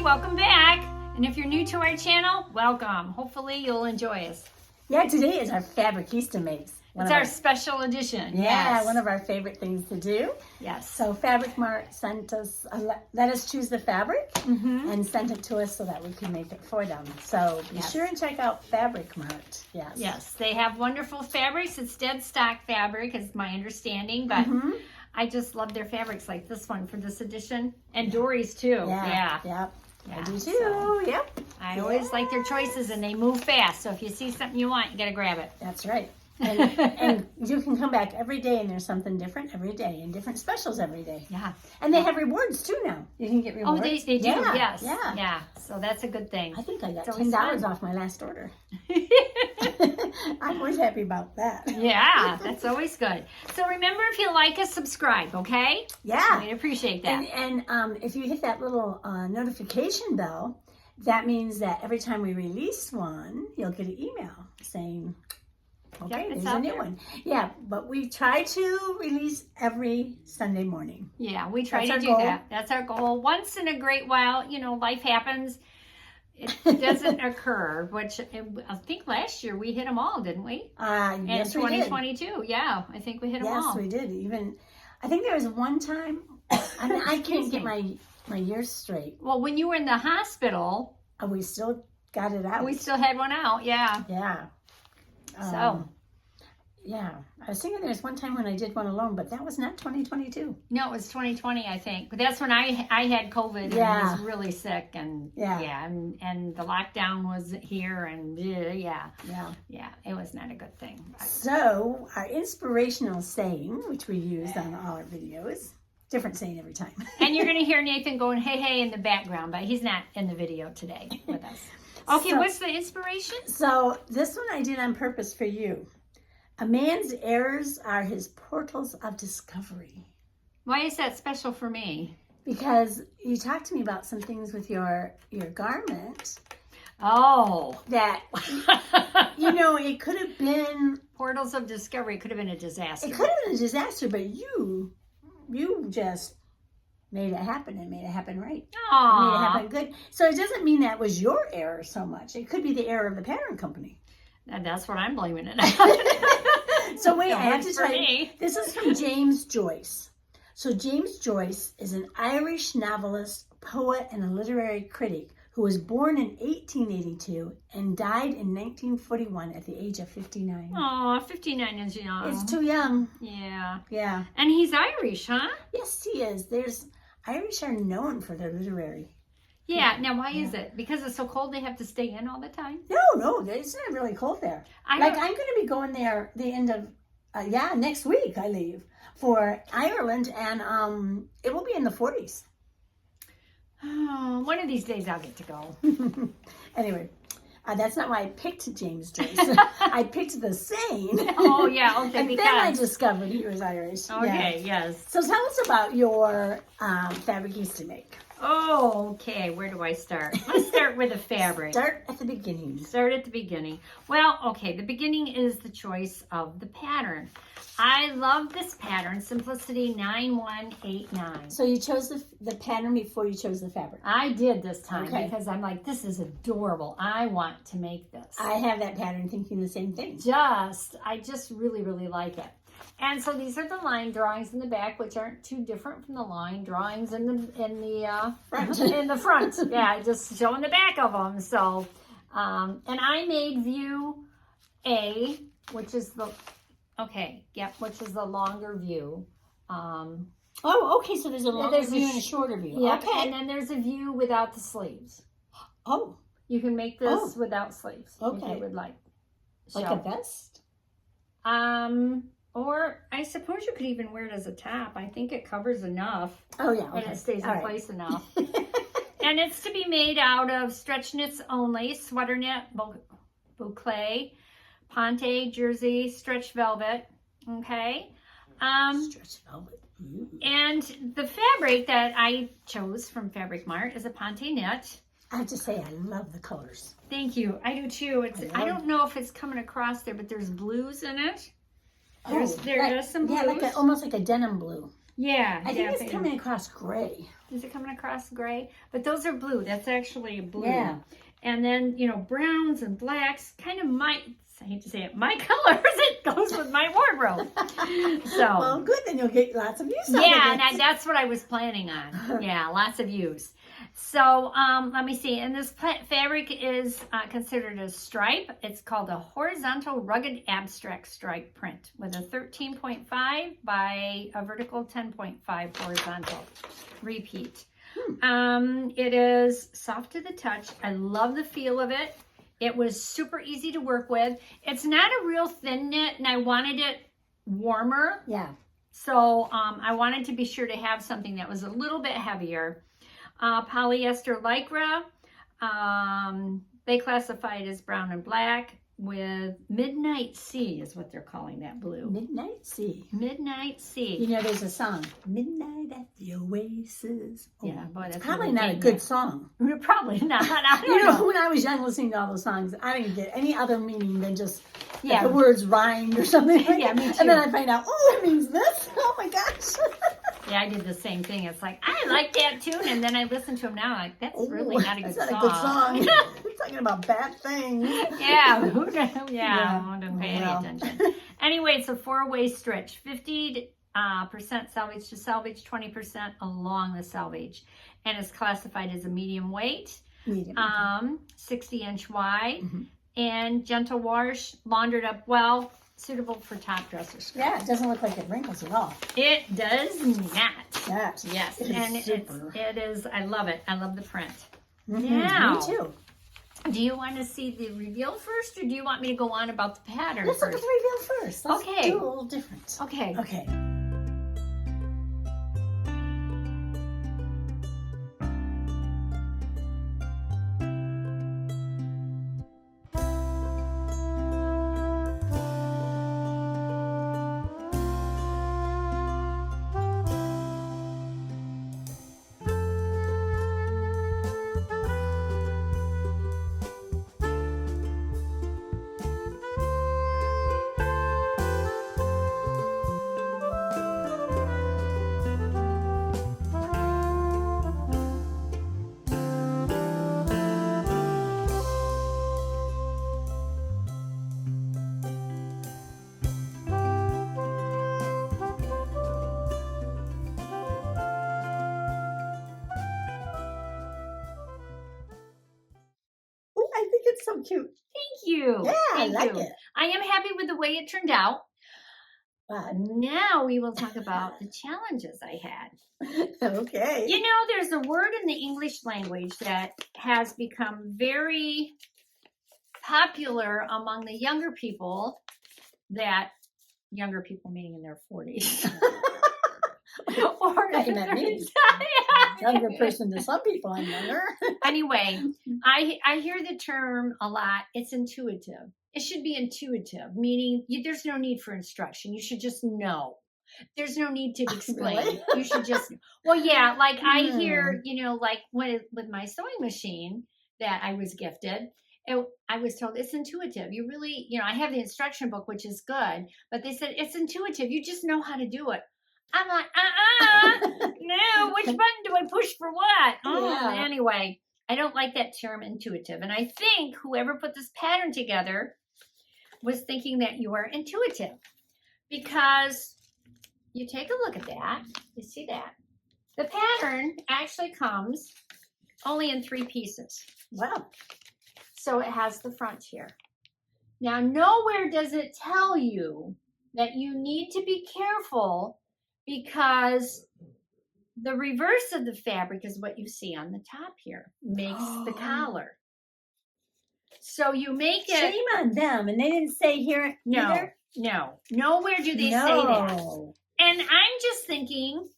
welcome back. And if you're new to our channel, welcome. Hopefully you'll enjoy us. Yeah, today is our Fabricista makes. It's our special edition. Yeah, Yes. one of our favorite things to do. Yes. So Fabric Mart sent us, let us choose the fabric and sent it to us so that we could make it for them. So be sure and check out Fabric Mart. Yes. Yes, they have wonderful fabrics. It's dead stock fabric is my understanding, but I just love their fabrics like this one for this edition. And Dory's too. Yeah. Yeah. I do too. So Yep. I always like their choices and they move fast. So if you see something you want, you got to grab it. That's right. And you can come back every day and there's something different every day and different specials every day. Yeah. And they have rewards too now. You can get rewards. Oh, they do. Yeah, Yes. Yeah. Yeah. So that's a good thing. I think I got It's always $10 off my last order. I'm always happy about that. Yeah, that's always good. So remember, if you like us, subscribe, okay? Yeah. We'd appreciate that. And if you hit that little notification bell, that means that every time we release one, you'll get an email saying, okay, it's there's a out new there. one. Yeah, but we try to release every Sunday morning. Yeah, we try That's to our do goal. that. That's our goal. Once in a great while, you know, life happens. It doesn't occur, which I think last year we hit them all, didn't we? Yes, In we did. 2022, yeah, I think we hit them all. Yes, we did. Even, I think there was one time, I mean, I can't get my years straight. Well, when you were in the hospital, And we still got it out. we still had one out, yeah. Yeah. So, Yeah. I was thinking there's one time when I did one alone, but that was not 2022. no, it was 2020, I think. But that's when I had COVID and was really sick, and and the lockdown was here, and yeah, it was not a good thing. But So, our inspirational saying, which we used on all our videos, different saying every time. and you're going to hear Nathan going, hey, hey, in the background, but he's not in the video today with us. Okay, So- what's the inspiration? So, this one I did on purpose for you. A man's errors are his portals of discovery. Why is that special for me? Because you talked to me about some things with your garment Oh. that, you know, it could have been, Portals of Discovery could have been a disaster. it could have been a disaster, but you just made it happen and made it happen right. Made it Aww. happen good. So it doesn't mean that was your error so much. It could be the error of the pattern company. And that's what I'm blaming it on. So wait, I have to For tell you, me. this is from James Joyce. So James Joyce is an Irish novelist, poet, and a literary critic who was born in 1882 and died in 1941 at the age of 59. Aw, 59 is young. It's too young. Yeah. Yeah. And he's Irish, huh? Yes, he is. Irish are known for their literary. Yeah. Now, why is it? Because it's so cold they have to stay in all the time? No, it's not really cold there. I I'm don't- going to be going there the end of, next week I leave for Ireland, and it will be in the 40s. Oh, one of these days I'll get to go. Anyway, that's not why I picked James Joyce. I picked the saying. Oh, yeah. Okay. And because... then I discovered he was Irish. Okay, Yeah. yes. So tell us about your Fabricista make. Oh, okay. Where do I start? Let's start with the fabric. Start at the beginning. Start at the beginning. Well, okay, the beginning is the choice of the pattern. I love this pattern, Simplicity 9189. So you chose the pattern before you chose the fabric. I did this time Okay. because I'm like, this is adorable. I want to make this. I have that pattern thinking the same thing. I just really, really like it. And so these are the line drawings in the back, which aren't too different from the line drawings in the Front. in the front. Yeah, just showing the back of them. So, and I made View A, which is the which is the longer view. Oh, okay. So there's a longer there's a view and a shorter view. Yeah, Okay. and then there's a view without the sleeves. Oh, You can make this without sleeves if Okay. you would like. like So, a vest? or I suppose you could even wear it as a top. I think it covers enough. Oh, yeah. And Okay. it stays in All right. place enough. And it's to be made out of stretch knits only, sweater knit, boucle, ponte, jersey, stretch velvet. Okay. Stretch velvet. Ooh. And the fabric that I chose from Fabric Mart is a ponte knit. I have to say, I love the colors. Thank you. I do too. I don't know if it's coming across there, but there's blues in it. There is some blues. Yeah, almost like a denim blue. Yeah. I think it's coming across gray. Is it coming across gray? But those are blue. That's actually a blue. Yeah. And then, you know, browns and blacks, kind of I hate to say it, my colors. It goes with my wardrobe. So. Well, good. Then you'll get lots of use. Yeah, and that's what I was planning on. Yeah, lots of use. So let me see. And this fabric is considered a stripe. It's called a horizontal rugged abstract stripe print with a 13.5 by a vertical 10.5 horizontal. Repeat. It is soft to the touch. I love the feel of it. It was super easy to work with. It's not a real thin knit, and I wanted it warmer. Yeah. So I wanted to be sure to have something that was a little bit heavier. Polyester lycra. They classify it as brown and black with Midnight Sea is what they're calling that blue. Midnight Sea. Midnight Sea. You know, there's a song, Midnight at the Oasis. Oh, yeah, boy, that's probably not a good song. Probably not. I don't you know, when I was young listening to all those songs, I didn't get any other meaning than just the words rhymed or something. Yeah, me too. And then I find out, oh, it means this. Oh my gosh. Yeah, I did the same thing. It's like, I like that tune. And then I listen to them now, like, that's really not a good song. That's not a good song. We're talking about bad things. Yeah, who didn't pay any attention. Anyway, it's a 4-way stretch. 50% salvage to salvage, 20% along the salvage. And it's classified as a medium weight. 60-inch wide. And gentle wash, laundered up well. Suitable for top dressers. Yeah, it doesn't look like it wrinkles at all. It does not. Yes. And it is, I love it. I love the print. Mm-hmm. Now, me too. Do you want to see the reveal first, or do you want me to go on about the pattern Let's first? look at the reveal first. Let's okay. do a little different. Okay. Okay. It's so cute. Thank you. Yeah, Thank I like you. it. I am happy with the way it turned out. But now we will talk about the challenges I had. Okay. You know, there's a word in the English language that has become very popular among the younger people, younger people meaning in their 40s. Or that means younger person to some people. I'm younger. Anyway, I hear the term a lot. It's intuitive. It should be intuitive, meaning there's no need for instruction. You should just know. There's no need to explain. Really? You should just. Well, yeah. Like I hear, you know, like with my sewing machine that I was gifted. I was told it's intuitive. You really, you know, I have the instruction book, which is good, but they said it's intuitive. You just know how to do it. I'm like, no, which button do I push for what? Yeah. Anyway, I don't like that term intuitive. And I think whoever put this pattern together was thinking that you are intuitive because you take a look at that. You see that? The pattern actually comes only in 3 pieces. Wow. So it has the front here. Now, nowhere does it tell you that you need to be careful because the reverse of the fabric is what you see on the top here. Makes the collar. So you make it. Shame on them. And they didn't say here either? No. Nowhere do they say that. And I'm just thinking,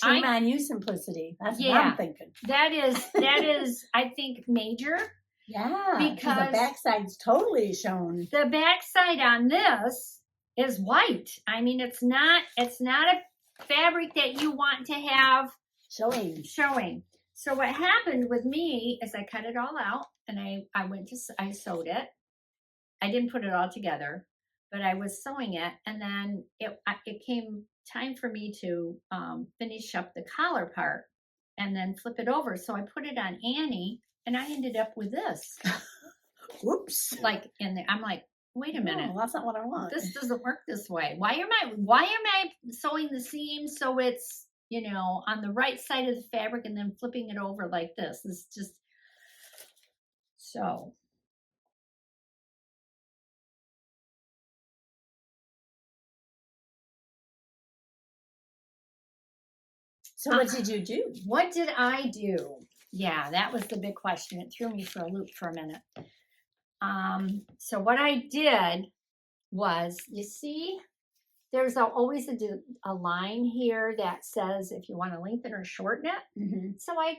shame on you, simplicity. That's what I'm thinking. That is, I think, major. Yeah. Because the backside's totally shown. The backside on this is white. I mean, it's not a fabric that you want to have showing. So what happened with me is I cut it all out and I sewed it. I didn't put it all together, but I was sewing it, and then it came time for me to finish up the collar part and then flip it over. So I put it on Annie, and I ended up with this. Whoops. Like in there, I'm like, wait a minute. No, that's not what I want. This doesn't work this way. Why am I sewing the seam so it's, on the right side of the fabric and then flipping it over like this? It's just so. So what did you do? What did I do? Yeah, that was the big question. It threw me for a loop for a minute. So what I did was, you see, there's always a line here that says if you want to lengthen or shorten it. Mm-hmm. So I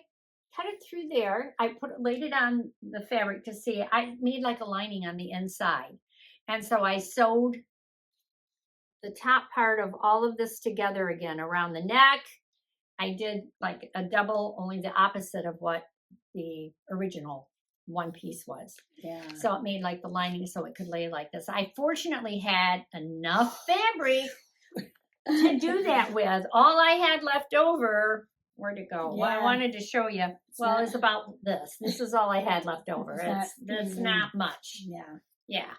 cut it through there. I laid it on the fabric to see. I made like a lining on the inside. And so I sewed the top part of all of this together again around the neck. I did like a double, only the opposite of what the original one piece was. Yeah. So it made like the lining so it could lay like this. I fortunately had enough fabric to do that with. All I had left over, where'd it go? Well, I wanted to show you. Well, it's about this. This is all I had left over. It's not much. Yeah. Yeah.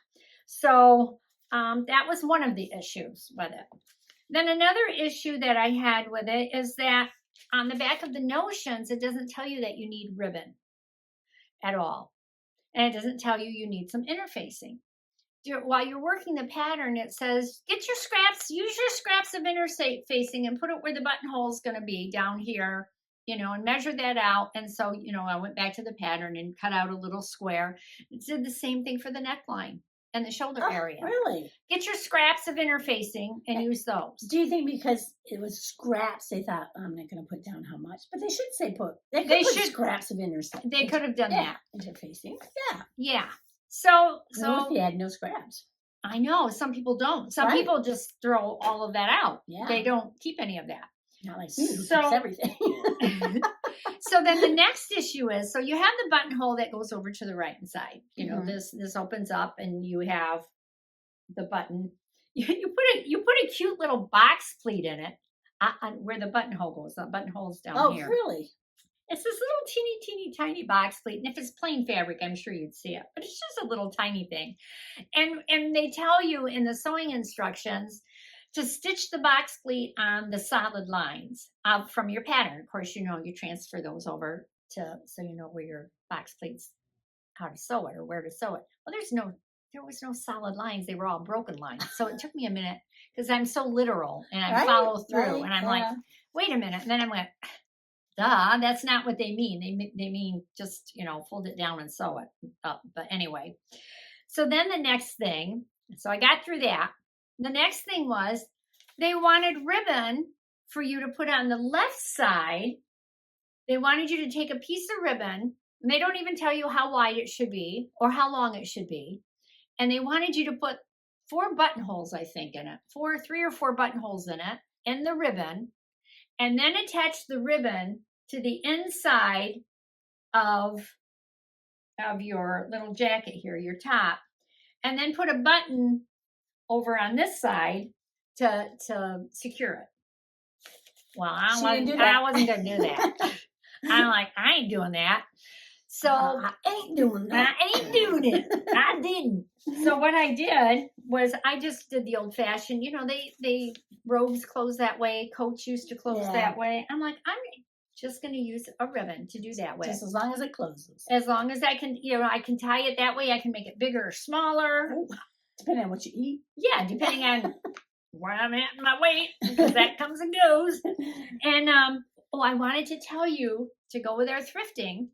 So that was one of the issues with it. Then another issue that I had with it is that on the back of the notions, it doesn't tell you that you need ribbon at all. And it doesn't tell you you need some interfacing. While you're working the pattern, it says, get your scraps, use your scraps of interfacing and put it where the buttonhole is going to be down here, and measure that out. And so, I went back to the pattern and cut out a little square. It did the same thing for the neckline and the shoulder area. Really? Get your scraps of interfacing and use those. Do you think because it was scraps, they thought, I'm not going to put down how much, but they should say they should scraps of interfacing. They could have done that. Interfacing. Yeah. Yeah. So if they had no scraps. I know some people don't. Some people just throw all of that out. Yeah. They don't keep any of that. Not like me, who keeps everything. So then the next issue is, so you have the buttonhole that goes over to the right hand side. This opens up and you have the button. You put a cute little box pleat in it where the buttonhole goes. The buttonhole's down here. Oh, really? It's this little teeny tiny box pleat, and if it's plain fabric, I'm sure you'd see it. But it's just a little tiny thing, and they tell you in the sewing instructions to stitch the box pleat on the solid lines from your pattern. Of course, you transfer those over so you know where your box pleats, how to sew it or where to sew it. Well, there was no solid lines; they were all broken lines. So it took me a minute because I'm so literal and I follow through, and I'm like, wait a minute, and then I went, duh, that's not what they mean. They mean just, fold it down and sew it up. But anyway, so then the next thing, so I got through that. The next thing was they wanted ribbon for you to put on the left side. They wanted you to take a piece of ribbon, and they don't even tell you how wide it should be or how long it should be. And they wanted you to put 4 buttonholes, I think, in it, 3 or 4 buttonholes in it, in the ribbon. And then attach the ribbon to the inside of your little jacket here, your top. And then put a button over on this side to secure it. Well, I wasn't going to do that. I'm like, I ain't doing that. So I ain't doing that. I ain't doing it. I didn't. So what I did was I just did the old fashioned, they robes close that way. Coats used to close that way. I'm like, I'm just going to use a ribbon to do that with. Just as long as it closes. As long as I can, I can tie it that way. I can make it bigger or smaller. Ooh, depending on what you eat. Yeah, depending on where I'm at in my weight, because that comes and goes. And, I wanted to tell you to go with our thrifting.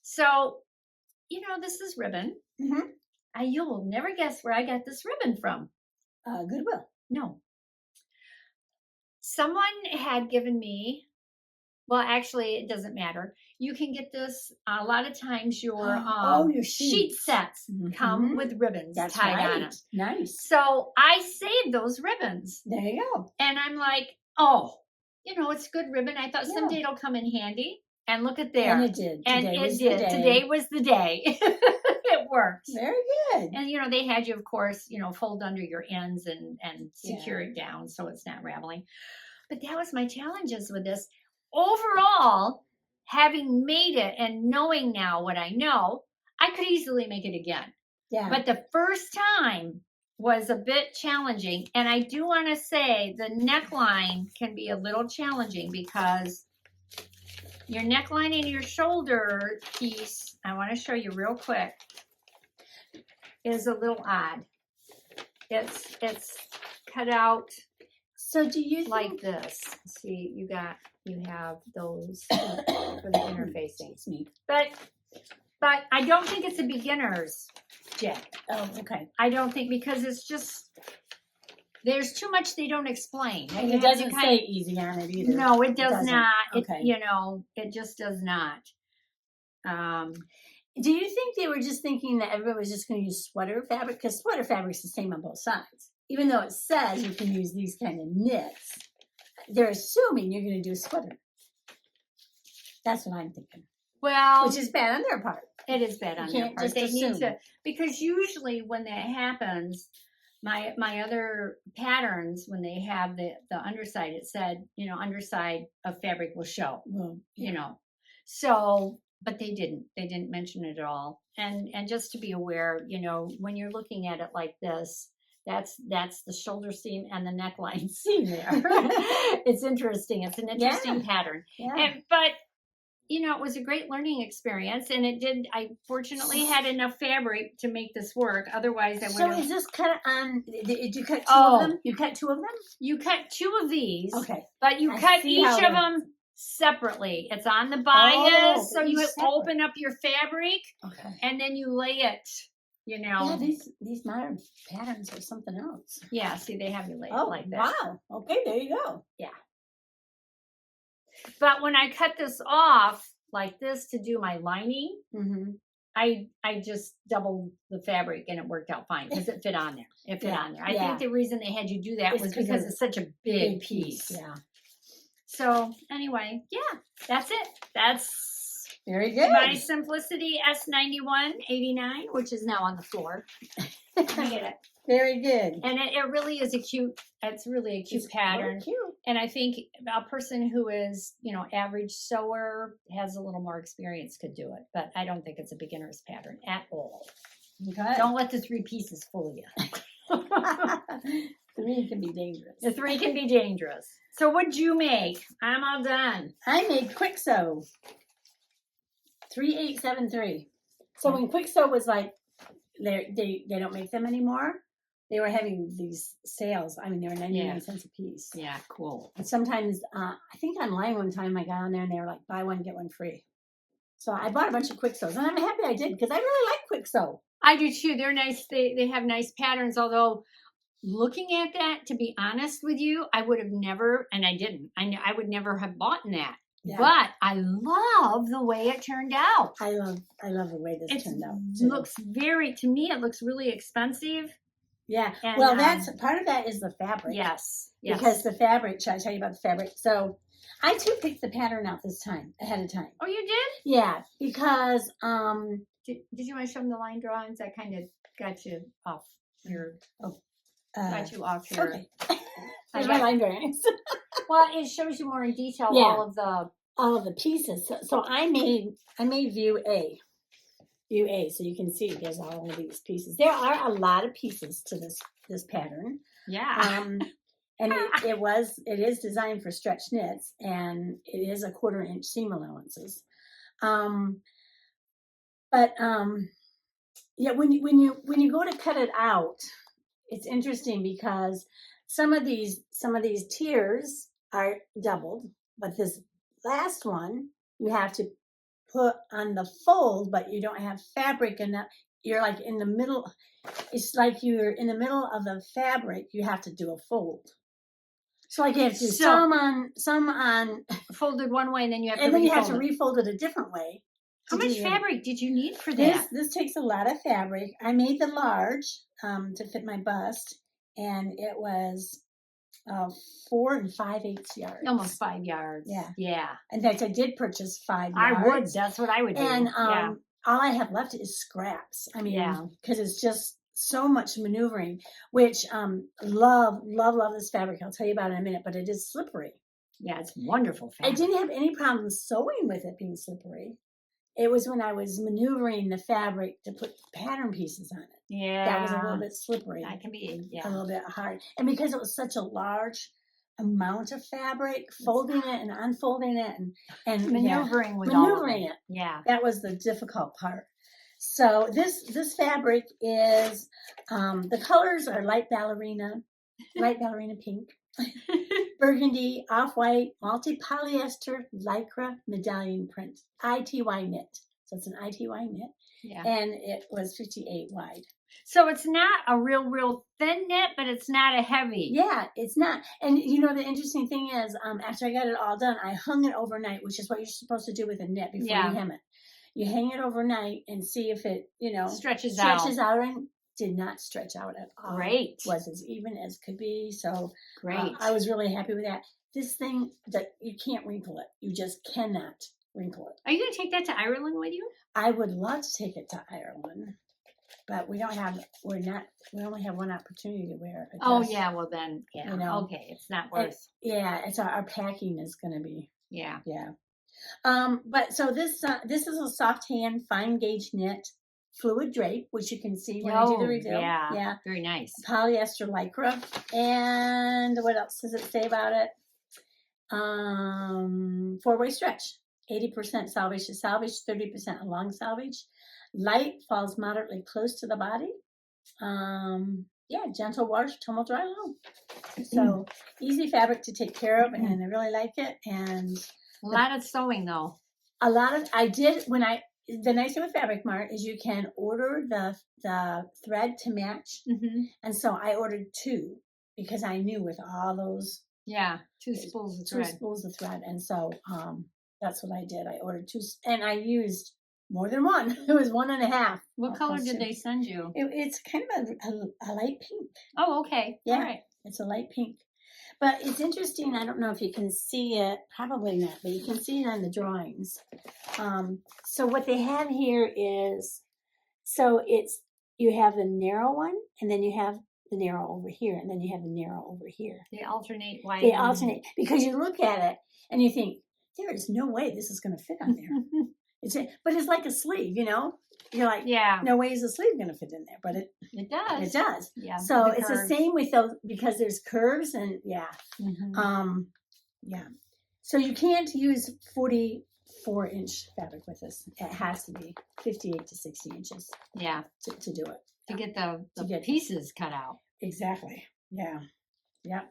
So, this is ribbon. Mm-hmm. You'll never guess where I got this ribbon from. Goodwill. No. Someone had given me, well, actually, it doesn't matter. You can get this, a lot of times your sheet sets come with ribbons tied on them. Nice. So I saved those ribbons. There you go. And I'm like, it's good ribbon. I thought someday it'll come in handy. And look at there. And it did. Today was the day. It worked. Very good. And they had you, of course, fold under your ends and secure it down so it's not raveling. But that was my challenges with this. Overall, having made it and knowing now what I know, I could easily make it again. Yeah. But the first time was a bit challenging. And I do want to say the neckline can be a little challenging because your neckline and your shoulder piece, I want to show you real quick, is a little odd. It's cut out So do you like this. See, you have those for the interfacing. Excuse me. But I don't think it's a beginner's jacket. Oh, okay. I don't think, because it's just, there's too much they don't explain. And it doesn't say easy on it either. No, it does not. Okay. It just does not. Do you think they were just thinking that everybody was just going to use sweater fabric? Because sweater fabric's the same on both sides. Even though it says you can use these kind of knits, they're assuming you're going to do a sweater. That's what I'm thinking. Well, which is bad on their part. It is bad on their can't part. just They need assume. to, because usually when that happens, my other patterns, when they have the underside, it said, underside of fabric will show. Well, So, but they didn't mention it at all. And just to be aware, when you're looking at it like this, that's the shoulder seam and the neckline seam there. It's interesting. It's an interesting pattern. Yeah. But it was a great learning experience, and I fortunately had enough fabric to make this work. Otherwise, I would have. So is this cut on, did you cut two of them? You cut two of them? You cut two of these. Okay. But you cut each of them separately. It's on the bias, so you open up your fabric, and then you lay it, Yeah, these modern patterns are something else. Yeah, see, they have you lay it like that. Wow. Okay, there you go. Yeah. But when I cut this off like this to do my lining, I just doubled the fabric and it worked out fine because it fit on there. It fit on there. I think the reason they had you do that was because it's such a big piece. Yeah. So anyway, yeah, that's it. That's very good. My Simplicity S9189, which is now on the floor. I get it. Very good. And it really is it's really a cute pattern. Very cute. And I think a person who is, average sewer, has a little more experience could do it. But I don't think it's a beginner's pattern at all. Okay. Don't let the three pieces fool you. Three can be dangerous. The three can be dangerous. So what'd you make? I'm all done. I made Kwik Sew 3873. So when Kwik Sew was like, they don't make them anymore, they were having these sales. I mean, they were 99 cents a piece. Yeah, cool. And sometimes, I think online one time I got on there and they were like, buy one, get one free. So I bought a bunch of Kwik Sews, and I'm happy I did because I really like Kwik Sew. I do too. They're nice. They have nice patterns, although looking at that, to be honest with you, I would have never, and I didn't. I would never have bought that. Yeah. But I love the way it turned out. I love the way this turned out. Looks to me, it looks really expensive. Yeah. And, well, that's part of that is the fabric. Yes. Because the fabric, should I tell you about the fabric? So I too picked the pattern out this time, ahead of time. Oh, you did? Yeah, because did you want to show them the line drawings? I kind of got you off your got you off your okay. There's my line drawings. Well, it shows you more in detail all of the pieces. So I made View A. View A, so you can see there's all of these pieces. There are a lot of pieces to this pattern. Yeah. And it is designed for stretch knits, and it is a 1/4 inch seam allowances. Yeah, when you go to cut it out, it's interesting because some of these tiers are doubled, but this last one you have to put on the fold, but you don't have fabric enough. You're like in the middle. It's like you're in the middle of the fabric. You have to do a fold. So like you have to do some on folded one way, and then you have to refold it a different way. How much fabric did you need for that? This takes a lot of fabric. I made the large to fit my bust, and it was 4 5/8 yards. Almost 5 yards. Yeah. Yeah. In fact, I did purchase 5 yards. I would. That's what I would do. And all I have left is scraps. I mean, Yeah. because it's just so much maneuvering, which love this fabric. I'll tell you about it in a minute, but it is slippery. Yeah, it's wonderful I fabric. didn't have any problem sewing with it being slippery. It was when I was maneuvering the fabric to put pattern pieces on it. Yeah. That was a little bit slippery. That can be, A little bit hard. And because it was such a large amount of fabric, folding it and unfolding it and maneuvering with maneuvering all of it. Yeah. That was the difficult part. So this fabric is the colors are light ballerina pink, burgundy, off-white, multi-polyester, lycra, medallion print, ITY knit. So it's an ITY knit. Yeah. And it was 58 wide. So it's not a real thin knit, but it's not a heavy. Yeah, it's not. And you know, the interesting thing is, after I got it all done, I hung it overnight, which is what you're supposed to do with a knit before you hem it. You hang it overnight and see if it, stretches out. And did not stretch out at all. Great. Was as even as could be. So great. I was really happy with that. This thing that you can't wrinkle it. You just cannot wrinkle it. Are you going to take that to Ireland with you? I would love to take it to Ireland, but we only have one opportunity to wear it. Oh yeah, well then, yeah. Okay, it's not worth. It's our packing is going to be. Yeah. Yeah. But so this is a soft hand fine gauge knit fluid drape, which you can see when I do the reveal. Yeah. Yeah. Very nice. Polyester lycra. And what else does it say about it? 4-way stretch. 80% salvage to salvage, 30% along salvage. Light, falls moderately close to the body. Gentle wash, tumble dry low. So easy fabric to take care of, and I really like it. And a lot of sewing though. The nice thing with Fabric Mart is you can order the thread to match. Mm-hmm. And so I ordered 2 because I knew with all those. Yeah, 2 spools of thread. 2 spools of thread. And so that's what I did. I ordered 2, and I used more than 1. It was 1.5. What color did they send you? It's kind of a light pink. Oh, okay. Yeah, all right. It's a light pink. But it's interesting. I don't know if you can see it. Probably not, but you can see it on the drawings. So what they have here is, you have the narrow one, and then you have the narrow over here, and then you have the narrow over here. They alternate wide. They alternate because you look at it and you think, there is no way this is going to fit on there. But it's like a sleeve, You're like, no way is a sleeve going to fit in there, but it does. It does. Yeah. So it's the same with those because there's curves and So you can't use 44-inch fabric with this. It has to be 58 to 60 inches. Yeah. To do it. To get the pieces cut out. Exactly. Yeah. Yeah.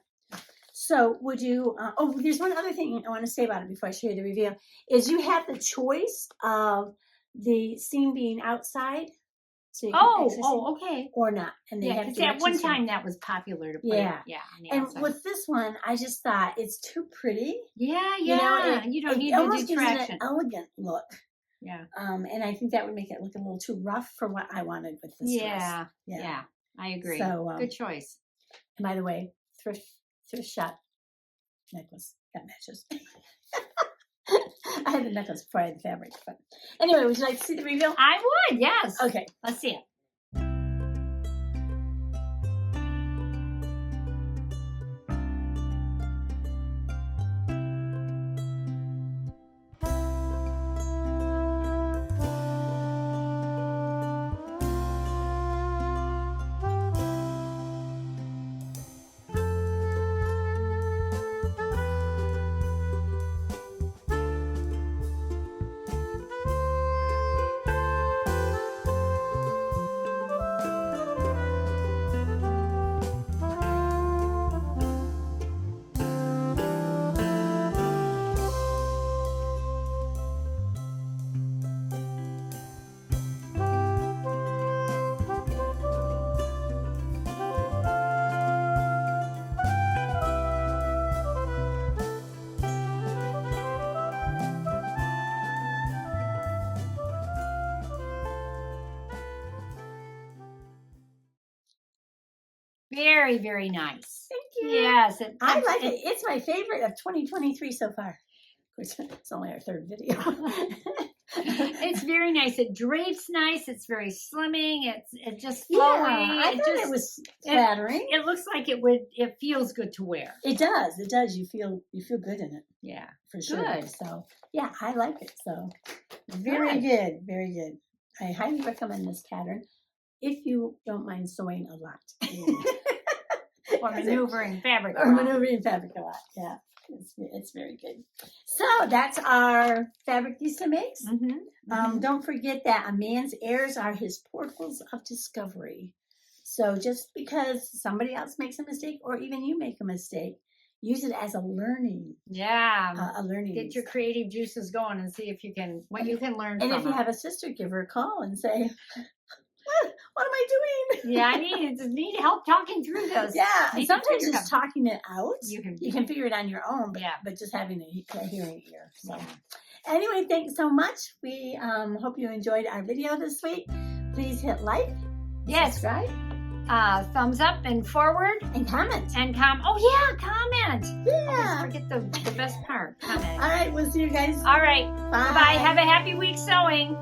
So would you, there's one other thing I want to say about it before I show you the reveal, is you have the choice of the seam being outside. So you can okay. Or not. And they have because at one time that was popular to play. Yeah. And with this one, I just thought it's too pretty. Yeah. You don't need to do traction. An elegant look. Yeah. And I think that would make it look a little too rough for what I wanted with this dress. Yeah. I agree. So, good choice. And by the way, thrift shop necklace that matches. I had the necklace before I had the fabric. But anyway, would you like to see the reveal? I would, yes. Okay. Let's see it. Very, very nice. Thank you. Yes. I like it. It's my favorite of 2023 so far. It's only our third video. It's very nice. It drapes nice. It's very slimming. It's just flowy. Yeah, I thought it was flattering. It looks like it would. It feels good to wear. It does. It does. You feel good in it. Yeah, for sure. Good. So yeah, I like it. So very good. Very good. I highly recommend this pattern if you don't mind sewing a lot. Or maneuvering fabric. Or maneuvering fabric a lot. Yeah. It's very good. So that's our Fabricista mix. Don't forget that a man's heirs are his portals of discovery. So just because somebody else makes a mistake, or even you make a mistake, use it as a learning. Yeah. A learning. Get your creative juices going and see if you can you can learn. And from if you have a sister, give her a call and say, what am I doing? Yeah, I need help talking through this. Yeah, and sometimes just talking it out, you can figure it on your own, but just having a hearing ear. So anyway, thanks so much. We hope you enjoyed our video this week. Please hit like, subscribe, thumbs up and forward, and comment. Oh yeah, comment. Yeah. Always forget the best part. Comment. All right, we'll see you guys. All right. Bye. Bye. Have a happy week sewing.